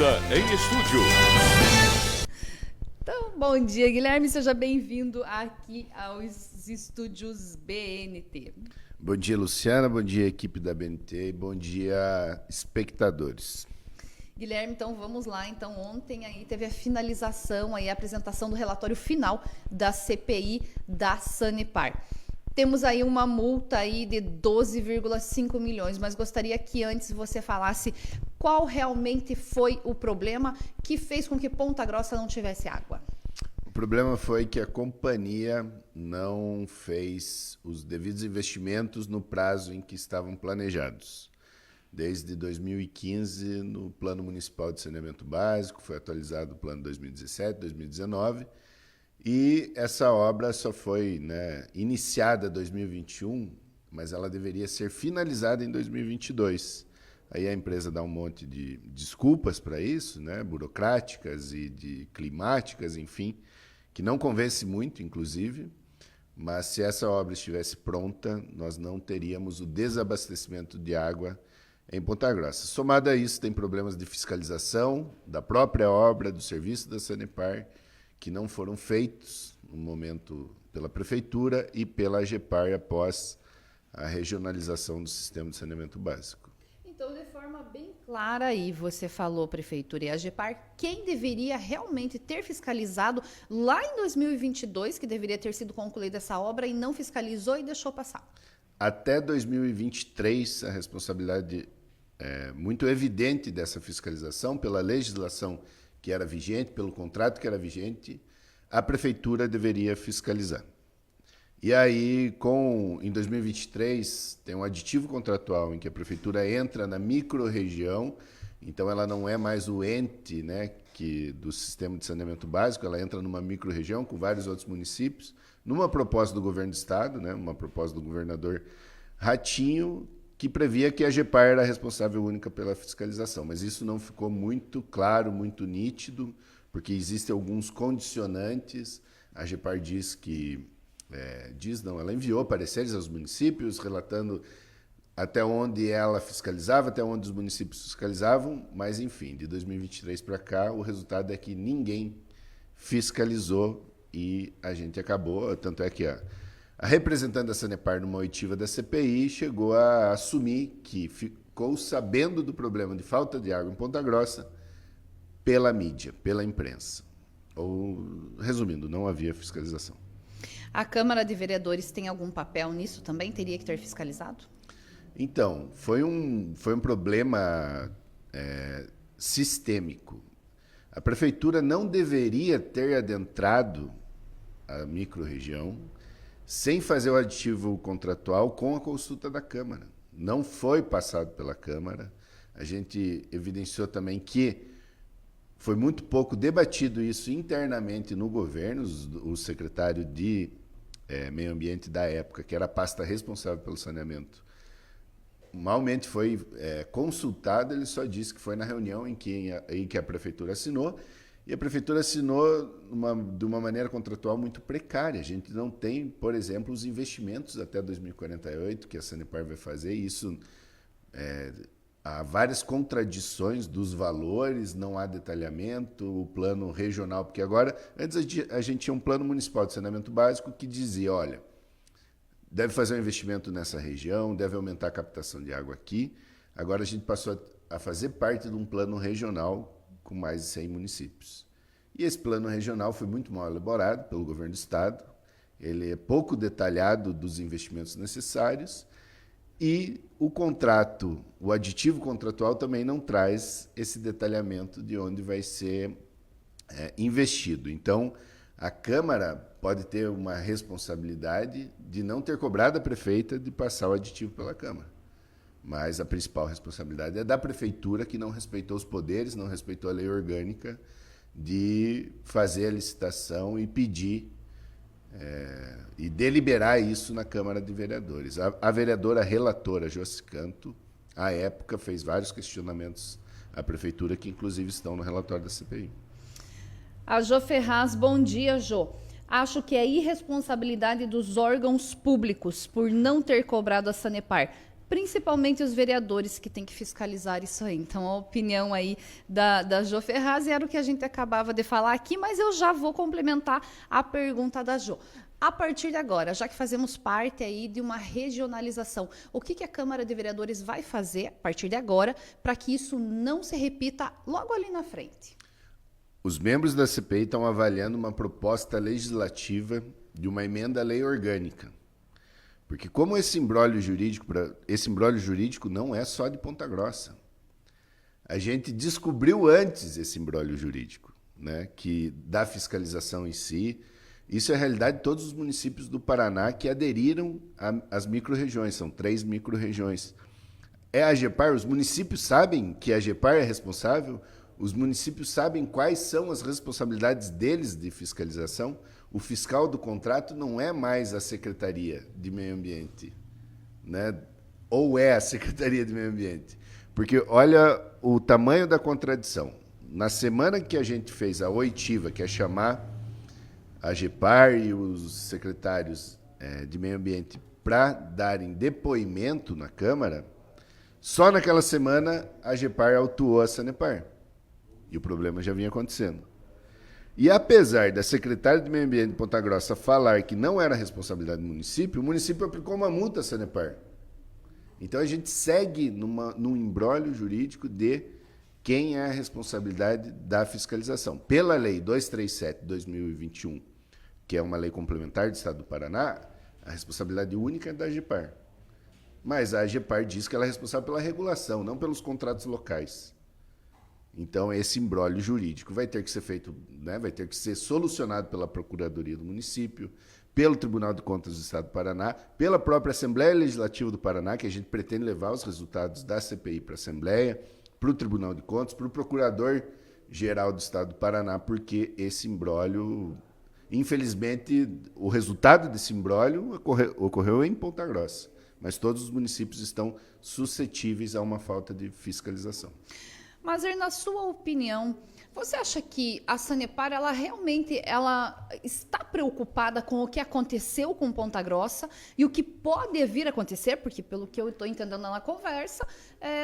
Justiça em Estúdio. Então, bom dia, Guilherme. Seja bem-vindo aqui aos estúdios BNT. Bom dia, Luciana. Bom dia, equipe da BNT. E bom dia, espectadores. Guilherme, então vamos lá. Então, ontem aí teve a finalização, aí, a apresentação do relatório final da CPI da Sanepar. Temos aí uma multa aí de 12,5 milhões, mas gostaria que antes você falasse qual realmente foi o problema que fez com que Ponta Grossa não tivesse água. O problema foi que a companhia não fez os devidos investimentos no prazo em que estavam planejados. Desde 2015, no Plano Municipal de Saneamento Básico, foi atualizado o plano 2017, 2019, e essa obra só foi iniciada em 2021, mas ela deveria ser finalizada em 2022. Aí a empresa dá um monte de desculpas para isso, burocráticas e climáticas, enfim, que não convence muito, inclusive, mas se essa obra estivesse pronta, nós não teríamos o desabastecimento de água em Ponta Grossa. Somado a isso, tem problemas de fiscalização da própria obra, do serviço da Sanepar, que não foram feitos no momento pela Prefeitura e pela AGEPAR após a regionalização do sistema de saneamento básico. Então, de forma bem clara aí, você falou, Prefeitura e AGEPAR, quem deveria realmente ter fiscalizado lá em 2022, que deveria ter sido concluída essa obra, e não fiscalizou e deixou passar? Até 2023, a responsabilidade muito evidente dessa fiscalização, pela legislação que era vigente, pelo contrato que era vigente, a Prefeitura deveria fiscalizar. E aí, em 2023, tem um aditivo contratual em que a Prefeitura entra na microrregião, então ela não é mais o ente do sistema de saneamento básico, ela entra numa microrregião com vários outros municípios, numa proposta do governo do Estado, uma proposta do governador Ratinho, que previa que a AGEPAR era a responsável única pela fiscalização. Mas isso não ficou muito claro, muito nítido, porque existem alguns condicionantes. A AGEPAR diz que... ela enviou pareceres aos municípios, relatando até onde ela fiscalizava, até onde os municípios fiscalizavam, mas, enfim, de 2023 para cá, o resultado é que ninguém fiscalizou e a gente acabou, tanto é que a representante da Sanepar numa oitiva da CPI chegou a assumir que ficou sabendo do problema de falta de água em Ponta Grossa pela mídia, pela imprensa. Ou, resumindo, não havia fiscalização. A Câmara de Vereadores tem algum papel nisso também? Teria que ter fiscalizado? Então, foi um problema sistêmico. A Prefeitura não deveria ter adentrado a microrregião sem fazer o aditivo contratual com a consulta da Câmara. Não foi passado pela Câmara. A gente evidenciou também que foi muito pouco debatido isso internamente no governo. O secretário de Meio Ambiente da época, que era a pasta responsável pelo saneamento, malmente foi consultado. Ele só disse que foi na reunião em que a Prefeitura assinou, e a Prefeitura assinou de uma maneira contratual muito precária. A gente não tem, por exemplo, os investimentos até 2048 que a Sanepar vai fazer. Isso há várias contradições dos valores, não há detalhamento, o plano regional, porque agora, antes a gente tinha um plano municipal de saneamento básico que dizia, olha, deve fazer um investimento nessa região, deve aumentar a captação de água aqui. Agora a gente passou a fazer parte de um plano regional com mais de 100 municípios. E esse plano regional foi muito mal elaborado pelo governo do Estado, ele é pouco detalhado dos investimentos necessários, e o contrato, o aditivo contratual também não traz esse detalhamento de onde vai ser investido. Então, a Câmara pode ter uma responsabilidade de não ter cobrado a prefeita de passar o aditivo pela Câmara. Mas a principal responsabilidade é da Prefeitura, que não respeitou os poderes, não respeitou a lei orgânica de fazer a licitação e pedir e deliberar isso na Câmara de Vereadores. A vereadora relatora, Josi Canto, à época, fez vários questionamentos à Prefeitura, que inclusive estão no relatório da CPI. A Jô Ferraz, bom dia, Jô. Acho que é irresponsabilidade dos órgãos públicos por não ter cobrado a Sanepar, principalmente os vereadores que têm que fiscalizar isso aí. Então, a opinião aí da Jo Ferraz era o que a gente acabava de falar aqui, mas eu já vou complementar a pergunta da Jo. A partir de agora, já que fazemos parte aí de uma regionalização, o que a Câmara de Vereadores vai fazer a partir de agora para que isso não se repita logo ali na frente? Os membros da CPI estão avaliando uma proposta legislativa de uma emenda à lei orgânica. Porque como esse imbróglio jurídico não é só de Ponta Grossa. A gente descobriu antes esse imbróglio jurídico, né, que da fiscalização em si. Isso é a realidade de todos os municípios do Paraná que aderiram às micro-regiões, são 3 micro-regiões. É a AGEPAR, os municípios sabem que a AGEPAR é responsável, os municípios sabem quais são as responsabilidades deles de fiscalização. O fiscal do contrato não é mais a Secretaria de Meio Ambiente, né? Ou é a Secretaria de Meio Ambiente. Porque olha o tamanho da contradição. Na semana que a gente fez a oitiva, que é chamar a AGEPAR e os secretários de Meio Ambiente para darem depoimento na Câmara, só naquela semana a AGEPAR autuou a Sanepar. E o problema já vinha acontecendo. E apesar da secretária de Meio Ambiente de Ponta Grossa falar que não era responsabilidade do município, o município aplicou uma multa à Sanepar. Então a gente segue num imbróglio jurídico de quem é a responsabilidade da fiscalização. Pela Lei 237 de 2021, que é uma lei complementar do Estado do Paraná, a responsabilidade única é da AGEPAR. Mas a AGEPAR diz que ela é responsável pela regulação, não pelos contratos locais. Então, esse imbróglio jurídico vai ter que ser feito, né, vai ter que ser solucionado pela Procuradoria do Município, pelo Tribunal de Contas do Estado do Paraná, pela própria Assembleia Legislativa do Paraná, que a gente pretende levar os resultados da CPI para a Assembleia, para o Tribunal de Contas, para o Procurador-Geral do Estado do Paraná, porque esse imbróglio, infelizmente, o resultado desse imbróglio ocorreu em Ponta Grossa, mas todos os municípios estão suscetíveis a uma falta de fiscalização. Mas, na sua opinião, você acha que a Sanepar, ela realmente está preocupada com o que aconteceu com Ponta Grossa e o que pode vir a acontecer, porque, pelo que eu estou entendendo na conversa,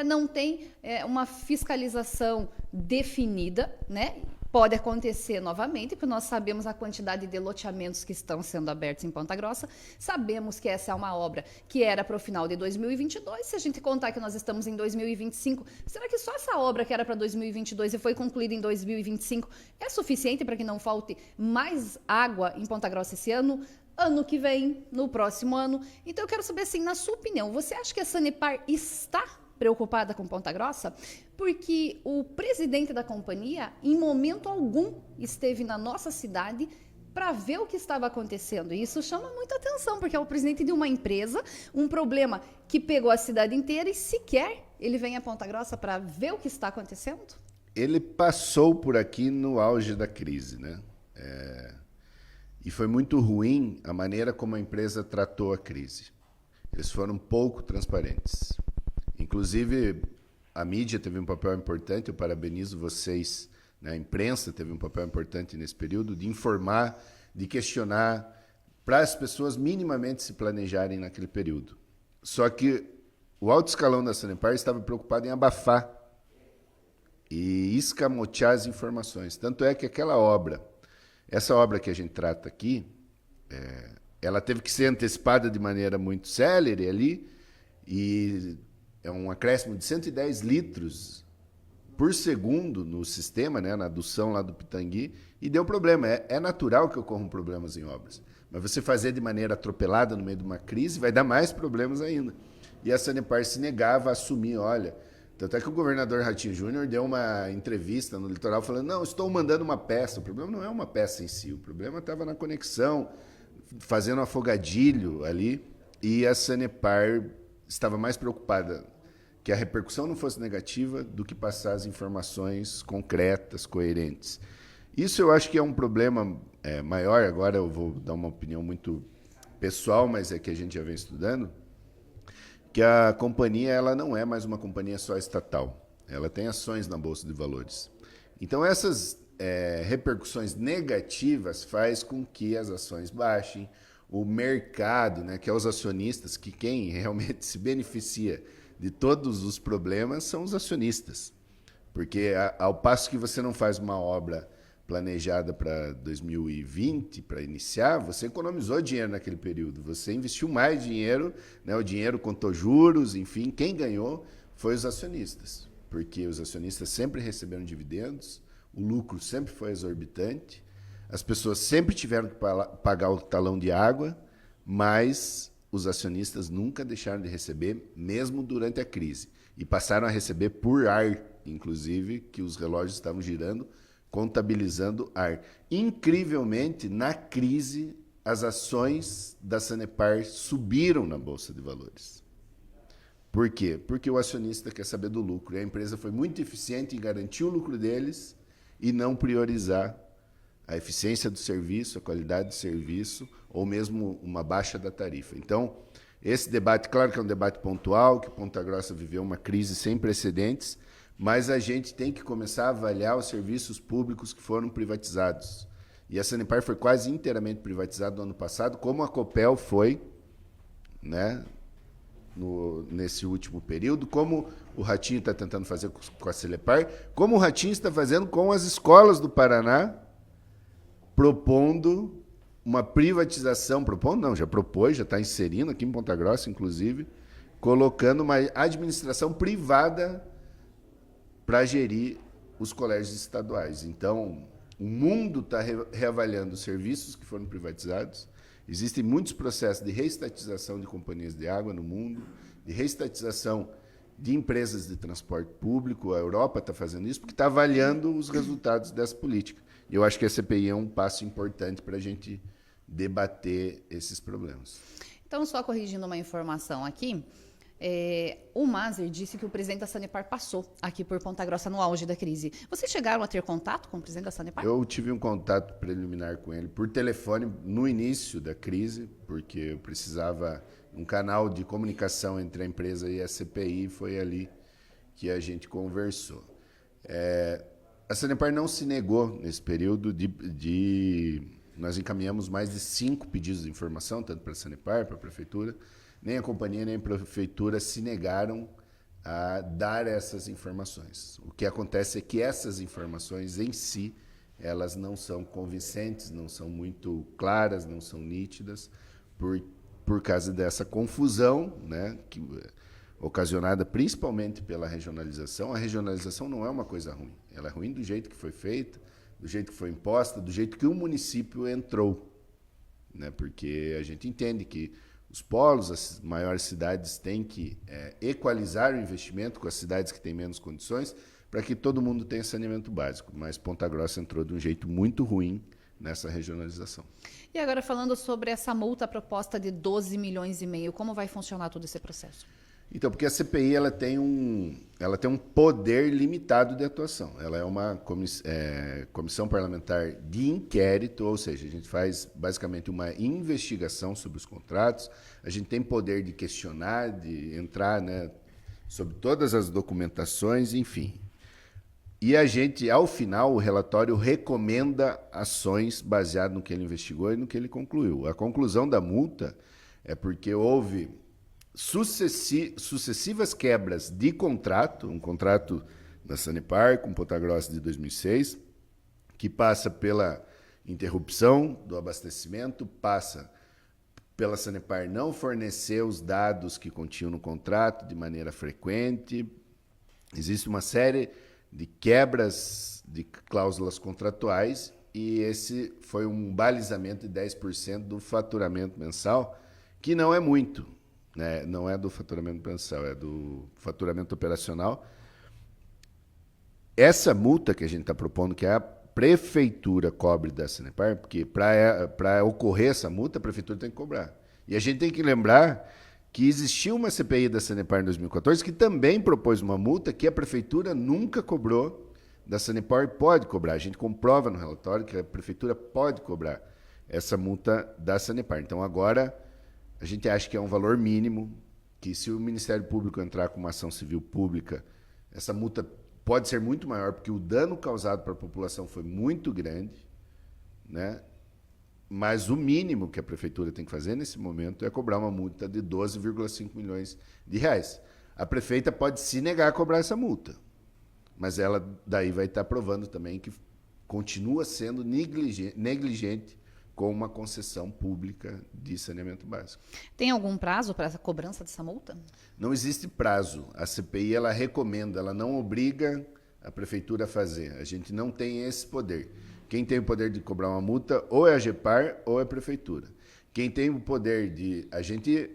não tem uma fiscalização definida, né? Pode acontecer novamente, porque nós sabemos a quantidade de loteamentos que estão sendo abertos em Ponta Grossa. Sabemos que essa é uma obra que era para o final de 2022. Se a gente contar que nós estamos em 2025, será que só essa obra que era para 2022 e foi concluída em 2025 é suficiente para que não falte mais água em Ponta Grossa esse ano? Ano que vem, no próximo ano. Então eu quero saber, assim, na sua opinião, você acha que a Sanepar está preocupada com Ponta Grossa? Porque o presidente da companhia, em momento algum, esteve na nossa cidade para ver o que estava acontecendo. E isso chama muita atenção, porque é o presidente de uma empresa, um problema que pegou a cidade inteira e sequer ele vem a Ponta Grossa para ver o que está acontecendo? Ele passou por aqui no auge da crise, né? E foi muito ruim a maneira como a empresa tratou a crise. Eles foram pouco transparentes. Inclusive, a mídia teve um papel importante, eu parabenizo vocês, né? A imprensa teve um papel importante nesse período, de informar, de questionar, para as pessoas minimamente se planejarem naquele período. Só que o alto escalão da Sanepar estava preocupado em abafar e escamotear as informações. Tanto é que essa obra que a gente trata aqui, ela teve que ser antecipada de maneira muito célere ali, e é um acréscimo de 110 litros por segundo no sistema, né, na adução lá do Pitangui, e deu problema. É natural que ocorram problemas em obras, mas você fazer de maneira atropelada no meio de uma crise vai dar mais problemas ainda. E a Sanepar se negava a assumir, olha... Tanto é que o governador Ratinho Júnior deu uma entrevista no Litoral falando, não, estou mandando uma peça. O problema não é uma peça em si, o problema estava na conexão, fazendo afogadilho ali, e a Sanepar estava mais preocupada que a repercussão não fosse negativa do que passar as informações concretas, coerentes. Isso eu acho que é um problema maior. Agora eu vou dar uma opinião muito pessoal, mas é que a gente já vem estudando, que a companhia ela não é mais uma companhia só estatal. Ela tem ações na Bolsa de Valores. Então, essas repercussões negativas faz com que as ações baixem o mercado, né, que é os acionistas, que quem realmente se beneficia de todos os problemas são os acionistas. Porque ao passo que você não faz uma obra planejada para 2020, para iniciar, você economizou dinheiro naquele período, você investiu mais dinheiro, né, o dinheiro contou juros, enfim, quem ganhou foi os acionistas, porque os acionistas sempre receberam dividendos, o lucro sempre foi exorbitante, as pessoas sempre tiveram que pagar o talão de água, mas os acionistas nunca deixaram de receber, mesmo durante a crise. E passaram a receber por ar, inclusive, que os relógios estavam girando, contabilizando ar. Incrivelmente, na crise, as ações da Sanepar subiram na Bolsa de Valores. Por quê? Porque o acionista quer saber do lucro. E a empresa foi muito eficiente em garantir o lucro deles e não priorizar a eficiência do serviço, a qualidade do serviço, ou mesmo uma baixa da tarifa. Então, esse debate, claro que é um debate pontual, que Ponta Grossa viveu uma crise sem precedentes, mas a gente tem que começar a avaliar os serviços públicos que foram privatizados. E a Sanepar foi quase inteiramente privatizada no ano passado, como a Copel foi, né, nesse último período, como o Ratinho está tentando fazer com a Celepar, como o Ratinho está fazendo com as escolas do Paraná, propondo uma privatização, propondo não, já propôs, já está inserindo aqui em Ponta Grossa, inclusive, colocando uma administração privada para gerir os colégios estaduais. Então, o mundo está reavaliando os serviços que foram privatizados. Existem muitos processos de reestatização de companhias de água no mundo, de reestatização de empresas de transporte público. A Europa está fazendo isso porque está avaliando os resultados dessa política. E eu acho que a CPI é um passo importante para a gente debater esses problemas. Então, só corrigindo uma informação aqui, o Maser disse que o presidente da Sanepar passou aqui por Ponta Grossa no auge da crise. Vocês chegaram a ter contato com o presidente da Sanepar? Eu tive um contato preliminar com ele por telefone no início da crise, porque eu precisava um canal de comunicação entre a empresa e a CPI, foi ali que a gente conversou. A Sanepar não se negou nesse período nós encaminhamos mais de 5 pedidos de informação, tanto para a Sanepar, para a Prefeitura. Nem a companhia, nem a Prefeitura se negaram a dar essas informações. O que acontece é que essas informações em si, elas não são convincentes, não são muito claras, não são nítidas, por causa dessa confusão, né, ocasionada principalmente pela regionalização. A regionalização não é uma coisa ruim. Ela é ruim do jeito que foi feita, do jeito que foi imposta, do jeito que o município entrou, né? Porque a gente entende que os polos, as maiores cidades, têm que equalizar o investimento com as cidades que têm menos condições para que todo mundo tenha saneamento básico. Mas Ponta Grossa entrou de um jeito muito ruim nessa regionalização. E agora falando sobre essa multa proposta de 12 milhões e meio, como vai funcionar todo esse processo? Então, porque a CPI ela tem um poder limitado de atuação. Ela é uma comissão parlamentar de inquérito, ou seja, a gente faz basicamente uma investigação sobre os contratos, a gente tem poder de questionar, de entrar, né, sobre todas as documentações, enfim. E a gente, ao final, o relatório recomenda ações baseado no que ele investigou e no que ele concluiu. A conclusão da multa é porque houve sucessivas quebras de contrato, um contrato da Sanepar com Ponta Grossa de 2006, que passa pela interrupção do abastecimento, passa pela Sanepar não fornecer os dados que continham no contrato de maneira frequente. Existe uma série de quebras de cláusulas contratuais e esse foi um balizamento de 10% do faturamento mensal, que não é muito. Né? Não é do faturamento mensal, é do faturamento operacional. Essa multa que a gente está propondo, que a Prefeitura cobre da Sanepar, porque para ocorrer essa multa, a Prefeitura tem que cobrar. E a gente tem que lembrar que existiu uma CPI da Sanepar em 2014 que também propôs uma multa que a Prefeitura nunca cobrou da Sanepar e pode cobrar. A gente comprova no relatório que a Prefeitura pode cobrar essa multa da Sanepar. Então, agora, a gente acha que é um valor mínimo, que se o Ministério Público entrar com uma ação civil pública, essa multa pode ser muito maior, porque o dano causado para a população foi muito grande, né? Mas o mínimo que a prefeitura tem que fazer nesse momento é cobrar uma multa de 12,5 milhões de reais. A prefeita pode se negar a cobrar essa multa, mas ela daí vai estar provando também que continua sendo negligente com uma concessão pública de saneamento básico. Tem algum prazo para essa cobrança dessa multa? Não existe prazo. A CPI ela recomenda, ela não obriga a prefeitura a fazer. A gente não tem esse poder. Quem tem o poder de cobrar uma multa ou é a GEPAR ou é a prefeitura. Quem tem o poder de... A gente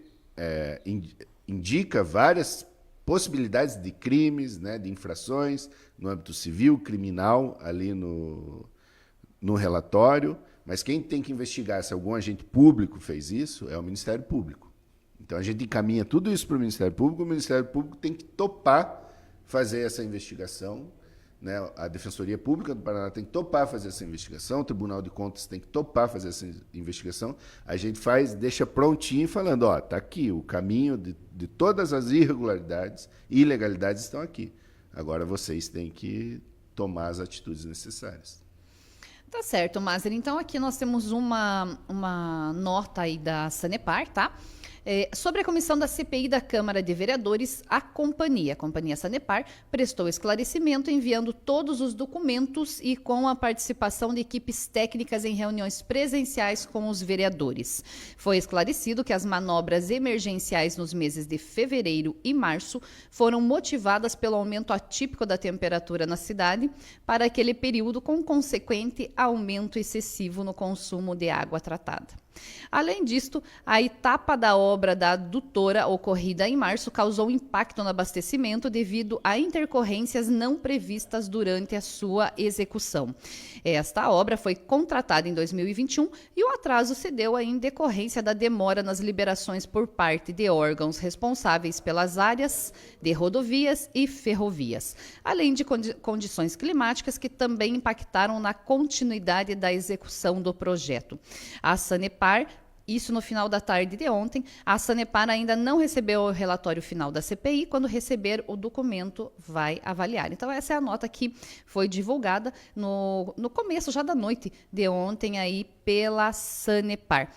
indica várias possibilidades de crimes, né, de infrações, no âmbito civil, criminal, ali no relatório, mas quem tem que investigar se algum agente público fez isso é o Ministério Público. Então, a gente encaminha tudo isso para o Ministério Público tem que topar fazer essa investigação, né? A Defensoria Pública do Paraná tem que topar fazer essa investigação, o Tribunal de Contas tem que topar fazer essa investigação. A gente deixa prontinho falando, ó, está aqui, o caminho de todas as irregularidades e ilegalidades estão aqui. Agora vocês têm que tomar as atitudes necessárias. Tá certo, Maser. Então, aqui nós temos uma nota aí da Sanepar, tá? Sobre a comissão da CPI da Câmara de Vereadores, a Companhia Sanepar, prestou esclarecimento enviando todos os documentos e com a participação de equipes técnicas em reuniões presenciais com os vereadores. Foi esclarecido que as manobras emergenciais nos meses de fevereiro e março foram motivadas pelo aumento atípico da temperatura na cidade para aquele período, com consequente aumento excessivo no consumo de água tratada. Além disto, a etapa da obra da adutora ocorrida em março causou impacto no abastecimento devido a intercorrências não previstas durante a sua execução. Esta obra foi contratada em 2021 e o atraso se deu em decorrência da demora nas liberações por parte de órgãos responsáveis pelas áreas de rodovias e ferrovias, além de condições climáticas que também impactaram na continuidade da execução do projeto. A Sanepar, isso no final da tarde de ontem, a Sanepar ainda não recebeu o relatório final da CPI. Quando receber o documento, vai avaliar. Então, essa é a nota que foi divulgada no começo já da noite de ontem aí pela Sanepar.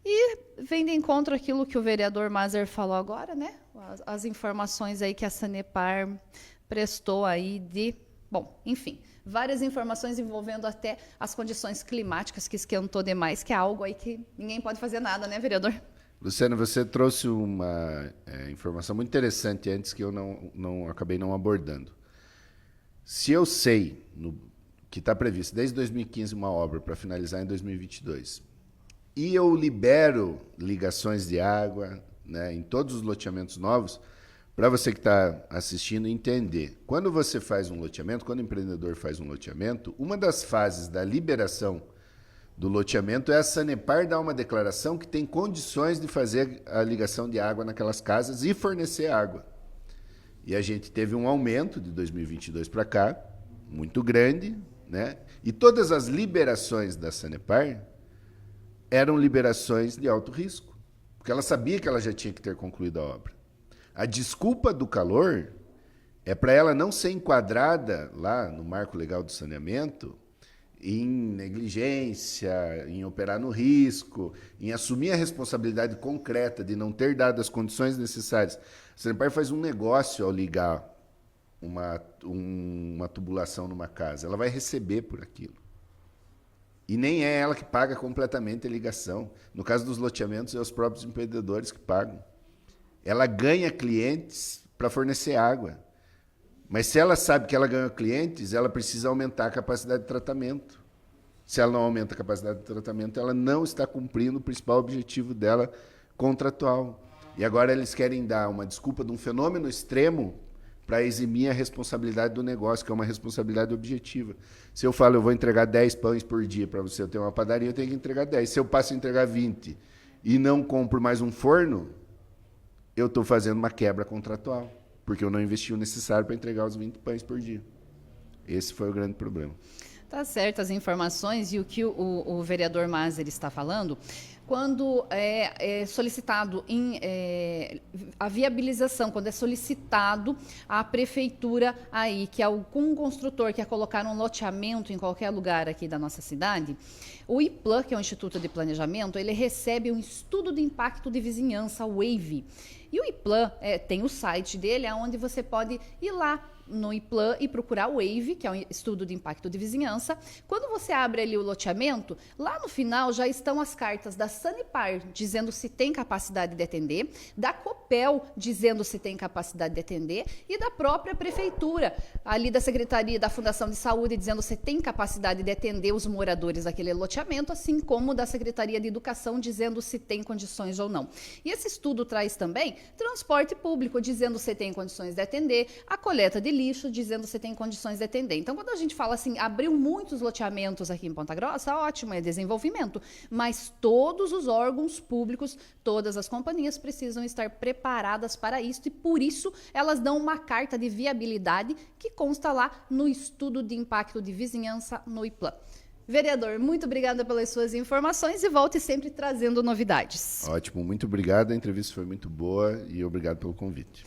E vem de encontro aquilo que o vereador Maser falou agora, né? As informações aí que a Sanepar prestou aí bom, enfim, várias informações envolvendo até as condições climáticas, que esquentou demais, que é algo aí que ninguém pode fazer nada, né, vereador? Luciano, você trouxe uma informação muito interessante antes que eu acabei não abordando. Se eu sei que está previsto desde 2015 uma obra para finalizar em 2022 e eu libero ligações de água, né, em todos os loteamentos novos, para você que está assistindo entender, quando você faz um loteamento, quando o empreendedor faz um loteamento, uma das fases da liberação do loteamento é a Sanepar dar uma declaração que tem condições de fazer a ligação de água naquelas casas e fornecer água. E a gente teve um aumento de 2022 para cá, muito grande, né? E todas as liberações da Sanepar eram liberações de alto risco, porque ela sabia que ela já tinha que ter concluído a obra. A desculpa do calor é para ela não ser enquadrada lá no marco legal do saneamento em negligência, em operar no risco, em assumir a responsabilidade concreta de não ter dado as condições necessárias. A Sanepar faz um negócio ao ligar uma tubulação numa casa. Ela vai receber por aquilo. E nem é ela que paga completamente a ligação. No caso dos loteamentos, é os próprios empreendedores que pagam. Ela ganha clientes para fornecer água. Mas se ela sabe que ela ganha clientes, ela precisa aumentar a capacidade de tratamento. Se ela não aumenta a capacidade de tratamento, ela não está cumprindo o principal objetivo dela contratual. E agora eles querem dar uma desculpa de um fenômeno extremo para eximir a responsabilidade do negócio, que é uma responsabilidade objetiva. Se eu falo, eu vou entregar 10 pães por dia para você ter uma padaria, eu tenho que entregar 10. Se eu passo a entregar 20 e não compro mais um forno, eu estou fazendo uma quebra contratual, porque eu não investi o necessário para entregar os 20 pães por dia. Esse foi o grande problema. Tá certo as informações e o que o vereador Maser está falando. quando é solicitado a viabilização, quando é solicitado à prefeitura aí, que é algum construtor quer colocar um loteamento em qualquer lugar aqui da nossa cidade, o IPLAN, que é o Instituto de Planejamento, ele recebe um estudo de impacto de vizinhança, o WAVE. E o IPLAN tem o site dele, onde você pode ir lá no IPLAN e procurar o WAVE, que é um estudo de impacto de vizinhança. Quando você abre ali o loteamento, lá no final já estão as cartas da Sanepar, dizendo se tem capacidade de atender, da Copel, dizendo se tem capacidade de atender, e da própria prefeitura, ali da Secretaria da Fundação de Saúde, dizendo se tem capacidade de atender os moradores daquele loteamento, assim como da Secretaria de Educação, dizendo se tem condições ou não. E esse estudo traz também transporte público, dizendo se tem condições de atender, a coleta de lixo, dizendo se tem condições de atender. Então, quando a gente fala assim, abriu muitos loteamentos aqui em Ponta Grossa, ótimo, é desenvolvimento, mas todos os órgãos públicos, todas as companhias precisam estar preparadas para isso e, por isso, elas dão uma carta de viabilidade que consta lá no estudo de impacto de vizinhança no IPLAN. Vereador, muito obrigada pelas suas informações e volte sempre trazendo novidades. Ótimo, muito obrigado. A entrevista foi muito boa e obrigado pelo convite.